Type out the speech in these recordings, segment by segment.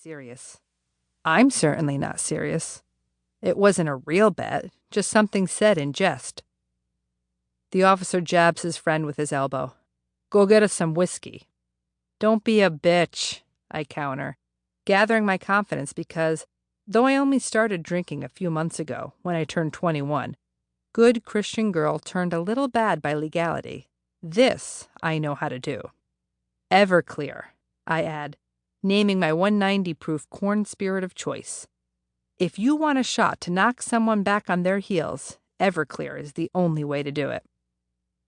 serious. I'm certainly not serious. It wasn't a real bet, just something said in jest. The officer jabs his friend with his elbow. Go get us some whiskey. Don't be a bitch, I counter, gathering my confidence because, though I only started drinking a few months ago when I turned 21, good Christian girl turned a little bad by legality. This I know how to do. Everclear, I add, naming my 190 proof corn spirit of choice. If you want a shot to knock someone back on their heels, Everclear is the only way to do it.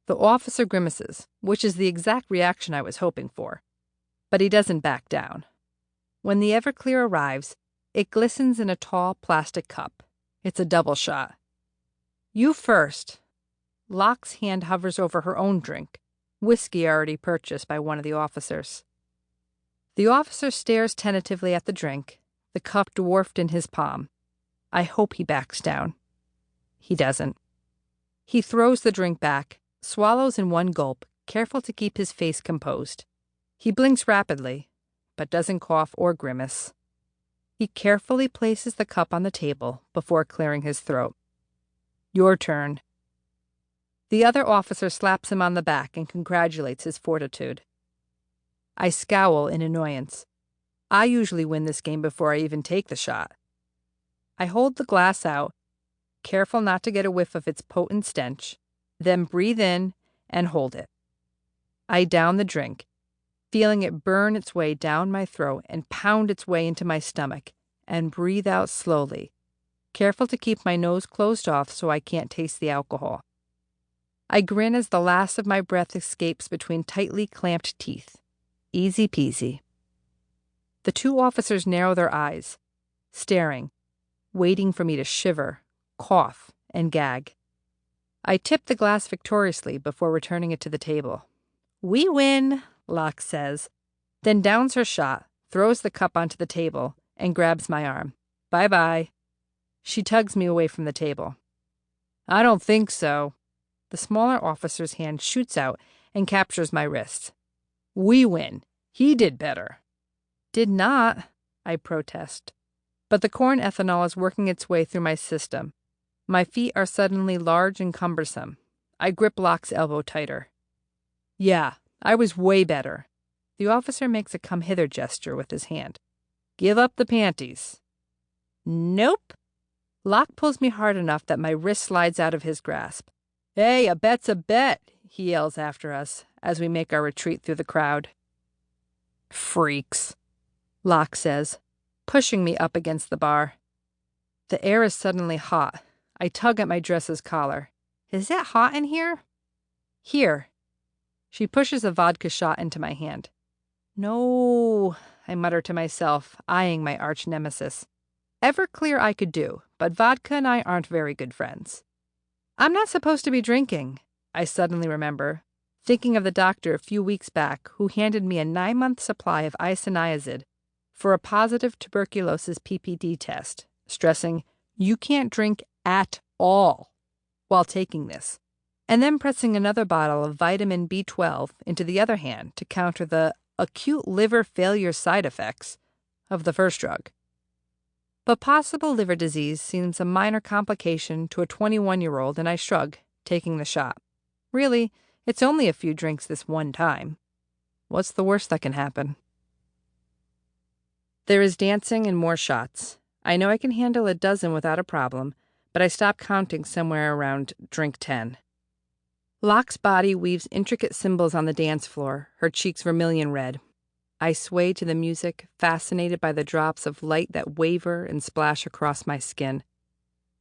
The officer grimaces, which is the exact reaction I was hoping for. But he doesn't back down. When the Everclear arrives, it glistens in a tall plastic cup. It's a double shot. You first. Locke's hand hovers over her own drink, whiskey already purchased by one of the officers. The officer stares tentatively at the drink, the cup dwarfed in his palm. I hope he backs down. He doesn't. He throws the drink back, swallows in one gulp, careful to keep his face composed. He blinks rapidly, but doesn't cough or grimace. He carefully places the cup on the table before clearing his throat. Your turn. The other officer slaps him on the back and congratulates his fortitude. I scowl in annoyance. I usually win this game before I even take the shot. I hold the glass out, careful not to get a whiff of its potent stench, then breathe in and hold it. I down the drink, feeling it burn its way down my throat and pound its way into my stomach, and breathe out slowly, careful to keep my nose closed off so I can't taste the alcohol. I grin as the last of my breath escapes between tightly clamped teeth. Easy peasy. The two officers narrow their eyes, staring, waiting for me to shiver, cough, and gag. I tip the glass victoriously before returning it to the table. We win, Locke says, then downs her shot, throws the cup onto the table, and grabs my arm. Bye-bye. She tugs me away from the table. I don't think so. The smaller officer's hand shoots out and captures my wrist. We win. He did better. Did not, I protest. But the corn ethanol is working its way through my system. My feet are suddenly large and cumbersome. I grip Locke's elbow tighter. Yeah, I was way better. The officer makes a come-hither gesture with his hand. Give up the panties. Nope. Locke pulls me hard enough that my wrist slides out of his grasp. Hey, a bet's a bet, he yells after us as we make our retreat through the crowd. Freaks, Locke says, pushing me up against the bar. The air is suddenly hot. I tug at my dress's collar. Is it hot in here? Here. She pushes a vodka shot into my hand. No, I mutter to myself, eyeing my arch nemesis. Everclear I could do, but vodka and I aren't very good friends. I'm not supposed to be drinking, I suddenly remember, thinking of the doctor a few weeks back who handed me a 9-month supply of isoniazid for a positive tuberculosis PPD test, stressing, you can't drink at all while taking this, and then pressing another bottle of vitamin B12 into the other hand to counter the acute liver failure side effects of the first drug. But possible liver disease seems a minor complication to a 21-year-old, and I shrug, taking the shot. Really, it's only a few drinks this one time. What's the worst that can happen? There is dancing and more shots. I know I can handle a dozen without a problem, but I stop counting somewhere around drink 10. Locke's body weaves intricate symbols on the dance floor, her cheeks vermilion red. I sway to the music, fascinated by the drops of light that waver and splash across my skin.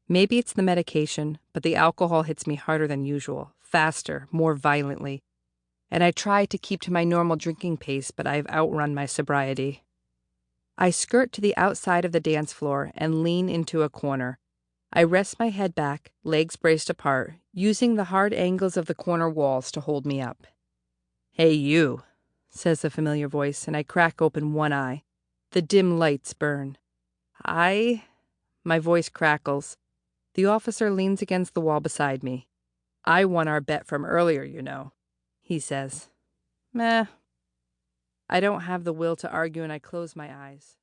Maybe it's the medication, but the alcohol hits me harder than usual, faster, more violently. And I try to keep to my normal drinking pace, but I've outrun my sobriety. I skirt to the outside of the dance floor and lean into a corner. I rest my head back, legs braced apart, using the hard angles of the corner walls to hold me up. Hey, you, says a familiar voice, and I crack open one eye. The dim lights burn. My voice crackles. The officer leans against the wall beside me. I won our bet from earlier, you know, he says. Meh. I don't have the will to argue, and I close my eyes.